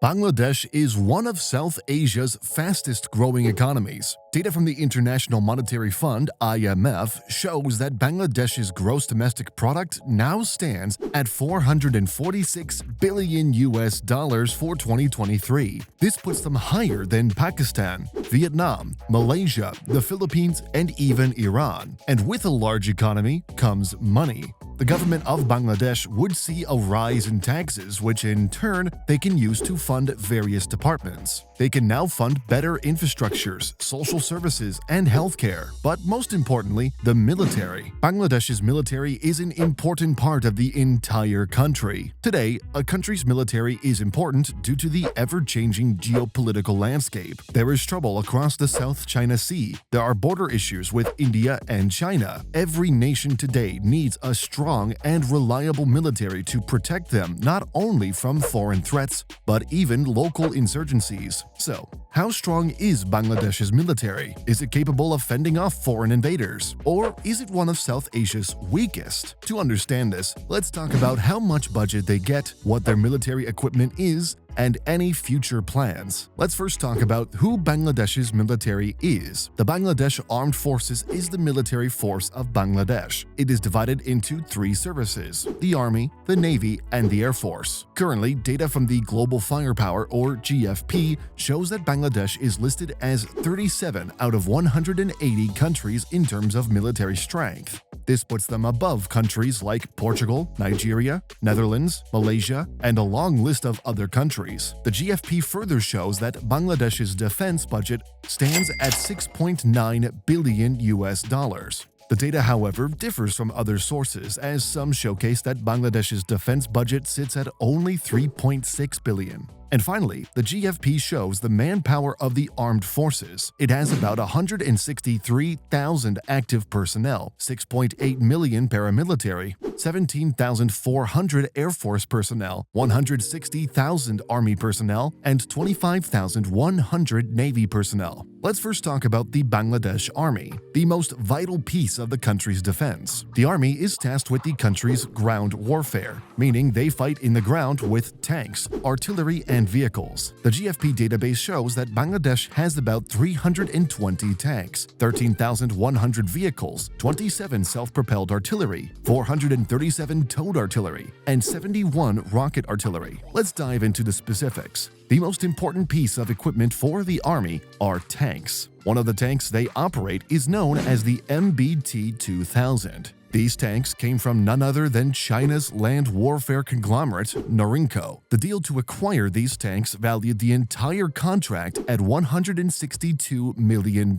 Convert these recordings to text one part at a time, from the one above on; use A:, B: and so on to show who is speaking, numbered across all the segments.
A: Bangladesh is one of South Asia's fastest-growing economies. Data from the International Monetary Fund (IMF) shows that Bangladesh's gross domestic product now stands at $446 billion for 2023. This puts them higher than Pakistan, Vietnam, Malaysia, the Philippines, and even Iran. And with a large economy comes money. The government of Bangladesh would see a rise in taxes, which in turn they can use to fund various departments. They can now fund better infrastructures, social services, and healthcare. But most importantly, the military. Bangladesh's military is an important part of the entire country. Today, a country's military is important due to the ever-changing geopolitical landscape. There is trouble across the South China Sea. There are border issues with India and China. Every nation today needs a strong and reliable military to protect them not only from foreign threats, but even local insurgencies. So, how strong is Bangladesh's military? Is it capable of fending off foreign invaders? Or is it one of South Asia's weakest? To understand this, let's talk about how much budget they get, what their military equipment is, and any future plans. Let's first talk about who Bangladesh's military is. The Bangladesh Armed Forces is the military force of Bangladesh. It is divided into three services: the Army, the Navy, and the Air Force. Currently, data from the Global Firepower or GFP shows that Bangladesh is listed as 37 out of 180 countries in terms of military strength. This puts them above countries like Portugal, Nigeria, Netherlands, Malaysia, and a long list of other countries. The GFP further shows that Bangladesh's defense budget stands at $6.9 billion. The data, however, differs from other sources, as some showcase that Bangladesh's defense budget sits at only $3.6 billion. And finally, the GFP shows the manpower of the armed forces. It has about 163,000 active personnel, 6.8 million paramilitary, 17,400 Air Force personnel, 160,000 Army personnel, and 25,100 Navy personnel. Let's first talk about the Bangladesh Army, the most vital piece of the country's defense. The Army is tasked with the country's ground warfare, meaning they fight in the ground with tanks, artillery, and vehicles. The GFP database shows that Bangladesh has about 320 tanks, 13,100 vehicles, 27 self-propelled artillery, 437 towed artillery, and 71 rocket artillery. Let's dive into the specifics. The most important piece of equipment for the Army are tanks. One of the tanks they operate is known as the MBT-2000. These tanks came from none other than China's land warfare conglomerate, Norinco. The deal to acquire these tanks valued the entire contract at $162 million,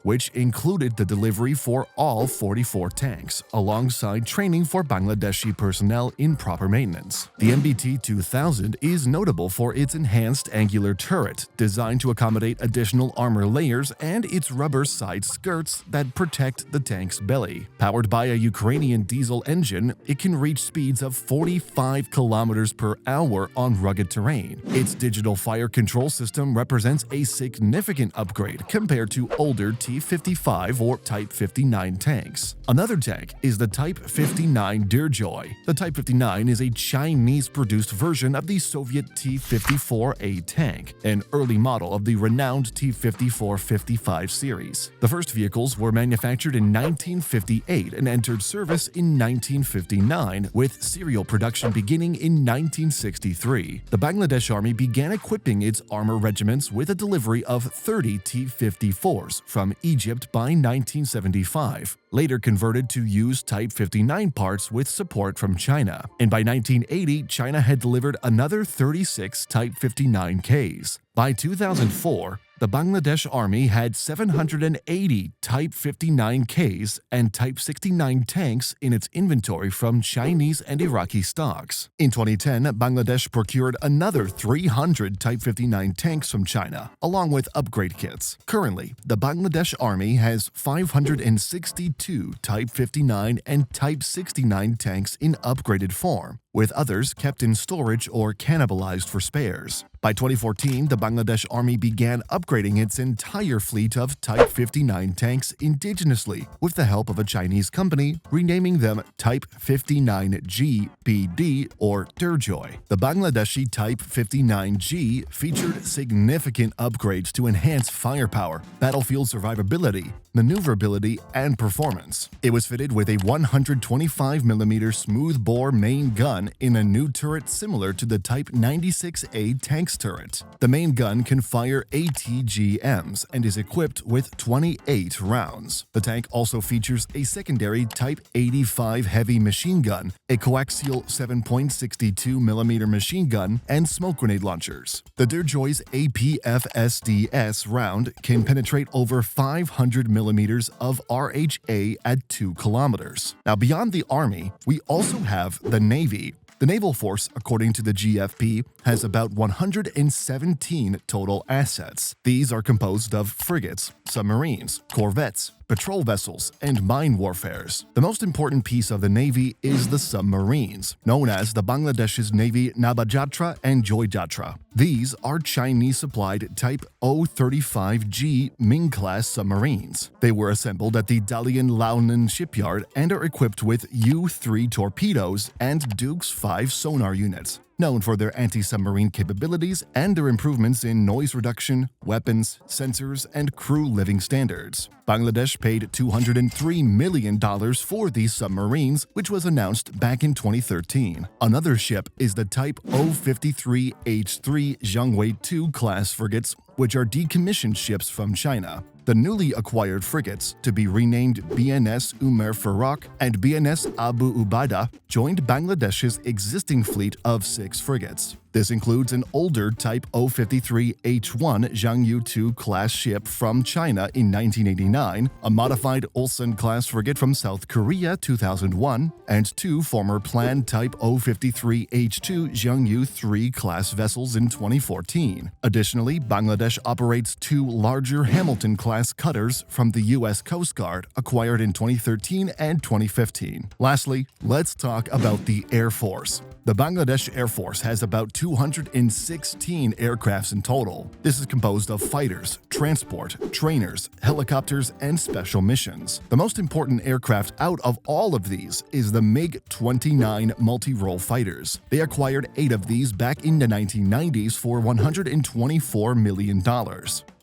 A: which included the delivery for all 44 tanks, alongside training for Bangladeshi personnel in proper maintenance. The MBT-2000 is notable for its enhanced angular turret, designed to accommodate additional armor layers, and its rubber side skirts that protect the tank's belly. Powered by a Ukrainian diesel engine, it can reach speeds of 45 kilometers per hour on rugged terrain. Its digital fire control system represents a significant upgrade compared to older T-55 or Type 59 tanks. Another tank is the Type 59 Dirjoy. The Type 59 is a Chinese-produced version of the Soviet T-54A tank, an early model of the renowned T-54-55 series. The first vehicles were manufactured in 1958 and entered service in 1959, with serial production beginning in 1963. The Bangladesh Army began equipping its armor regiments with a delivery of 30 T-54s from Egypt by 1975, later converted to use Type 59 parts with support from China. And by 1980, China had delivered another 36 Type 59Ks. By 2004, the Bangladesh Army had 780 Type 59Ks and Type 69 tanks in its inventory from Chinese and Iraqi stocks. In 2010, Bangladesh procured another 300 Type 59 tanks from China, along with upgrade kits. Currently, the Bangladesh Army has 562 Type 59 and Type 69 tanks in upgraded form, with others kept in storage or cannibalized for spares. By 2014, the Bangladesh Army began upgrading its entire fleet of Type 59 tanks indigenously with the help of a Chinese company, renaming them Type 59G PD or Durjoy. The Bangladeshi Type 59G featured significant upgrades to enhance firepower, battlefield survivability, maneuverability, and performance. It was fitted with a 125mm smoothbore main gun in a new turret similar to the Type 96A tank's turret. The main gun can fire ATGMs and is equipped with 28 rounds. The tank also features a secondary Type 85 heavy machine gun, a coaxial 7.62mm machine gun, and smoke grenade launchers. The Durjoy's APFSDS round can penetrate over 500mm of RHA at 2 kilometers. Now, beyond the Army, we also have the Navy. The naval force, according to the GFP, has about 117 total assets. These are composed of frigates, submarines, corvettes, patrol vessels, and mine warfares. The most important piece of the Navy is the submarines, known as the Bangladesh's Navy Nabajatra and Joyjatra. These are Chinese-supplied Type O-35G Ming-class submarines. They were assembled at the Dalian Launan shipyard and are equipped with U-3 torpedoes and Dukes 5 sonar units, known for their anti-submarine capabilities and their improvements in noise reduction, weapons, sensors, and crew living standards. Bangladesh paid $203 million for these submarines, which was announced back in 2013. Another ship is the Type O-53H3 Jiangwei II class frigates, which are decommissioned ships from China. The newly acquired frigates, to be renamed BNS Umar Farooq and BNS Abu Ubaidah, joined Bangladesh's existing fleet of 6 frigates. This includes an older Type O-53H1 Jiangyu II class ship from China in 1989, a modified Ulsan-class frigate from South Korea 2001, and 2 former planned Type O-53H2 Jiangyu III class vessels in 2014. Additionally, Bangladesh operates 2 larger Hamilton-class cutters from the U.S. Coast Guard, acquired in 2013 and 2015. Lastly, let's talk about the Air Force. The Bangladesh Air Force has about 216 aircrafts in total. This is composed of fighters, transport, trainers, helicopters, and special missions. The most important aircraft out of all of these is the MiG-29 multi-role fighters. They acquired 8 of these back in the 1990s for $124 million.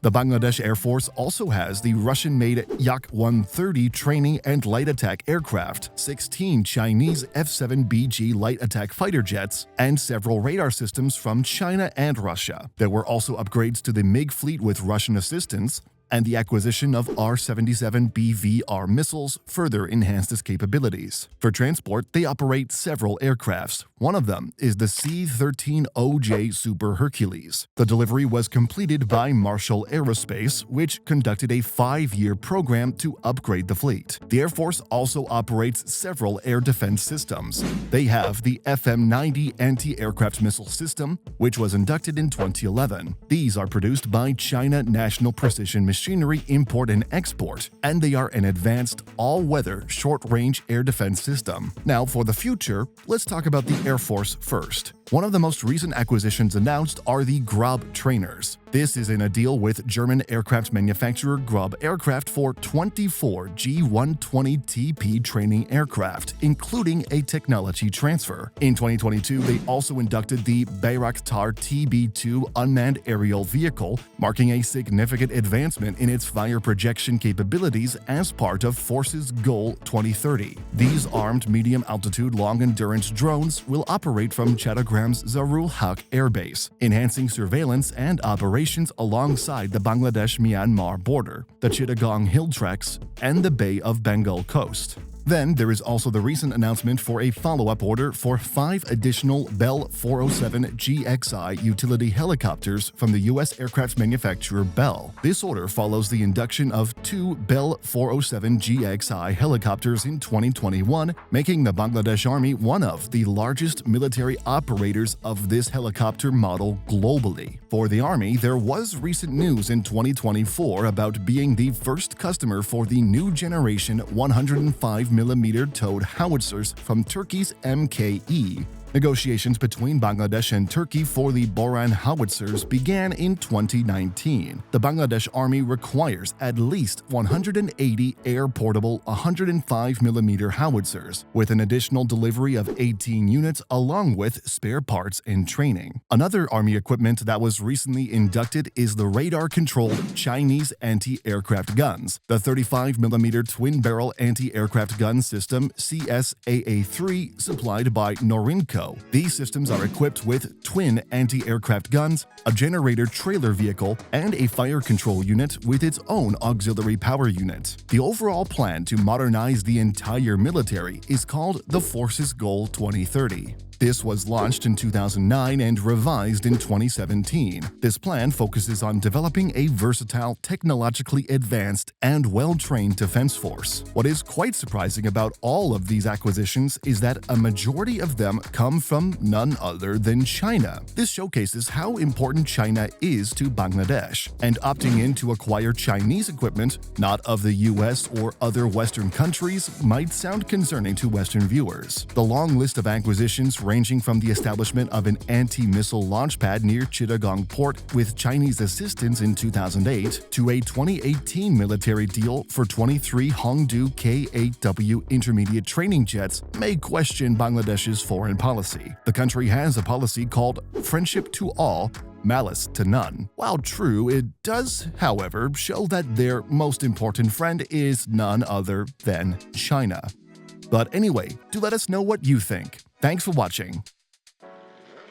A: The Bangladesh Air Force also has the Russian-made Yak-130 training and light attack aircraft, 16 Chinese F-7BG light attack fighter jets, and several radar systems from China and Russia. There were also upgrades to the MiG fleet with Russian assistance, and the acquisition of R-77BVR missiles further enhanced its capabilities. For transport, they operate several aircrafts. One of them is the C-13OJ Super Hercules. The delivery was completed by Marshall Aerospace, which conducted a 5-year program to upgrade the fleet. The Air Force also operates several air defense systems. They have the FM-90 anti-aircraft missile system, which was inducted in 2011. These are produced by China National Precision Machinery Import and Export, and they are an advanced, all-weather, short-range air defense system. Now, for the future, let's talk about the Air Force first. One of the most recent acquisitions announced are the Grub trainers. This is in a deal with German aircraft manufacturer Grub Aircraft for 24 G120TP training aircraft, including a technology transfer. In 2022, they also inducted the Bayraktar TB2 unmanned aerial vehicle, marking a significant advancement in its fire projection capabilities as part of Force's Goal 2030. These armed medium-altitude long-endurance drones will operate from Chittagong's Zarul Haq Air Base, enhancing surveillance and operations alongside the Bangladesh-Myanmar border, the Chittagong Hill Tracts, and the Bay of Bengal coast. Then there is also the recent announcement for a follow-up order for 5 additional Bell 407 GXI utility helicopters from the U.S. aircraft manufacturer Bell. This order follows the induction of 2 Bell 407 GXI helicopters in 2021, making the Bangladesh Army one of the largest military operators of this helicopter model globally. For the Army, there was recent news in 2024 about being the first customer for the new generation 105mm towed howitzers from Turkey's MKE. Negotiations between Bangladesh and Turkey for the Boran howitzers began in 2019. The Bangladesh Army requires at least 180 air-portable 105mm howitzers, with an additional delivery of 18 units along with spare parts and training. Another Army equipment that was recently inducted is the radar-controlled Chinese anti-aircraft guns. The 35mm twin-barrel anti-aircraft gun system CSAA-3 supplied by Norinco. These systems are equipped with twin anti-aircraft guns, a generator trailer vehicle, and a fire control unit with its own auxiliary power unit. The overall plan to modernize the entire military is called the Forces Goal 2030. This was launched in 2009 and revised in 2017. This plan focuses on developing a versatile, technologically advanced, and well-trained defense force. What is quite surprising about all of these acquisitions is that a majority of them come from none other than China. This showcases how important China is to Bangladesh, and opting in to acquire Chinese equipment, not of the US or other Western countries, might sound concerning to Western viewers. The long list of acquisitions ranging from the establishment of an anti-missile launch pad near Chittagong port with Chinese assistance in 2008 to a 2018 military deal for 23 Hongdu K-8W intermediate training jets may question Bangladesh's foreign policy. The country has a policy called friendship to all, malice to none. While true, it does, however, show that their most important friend is none other than China. But anyway, do let us know what you think. Thanks for watching.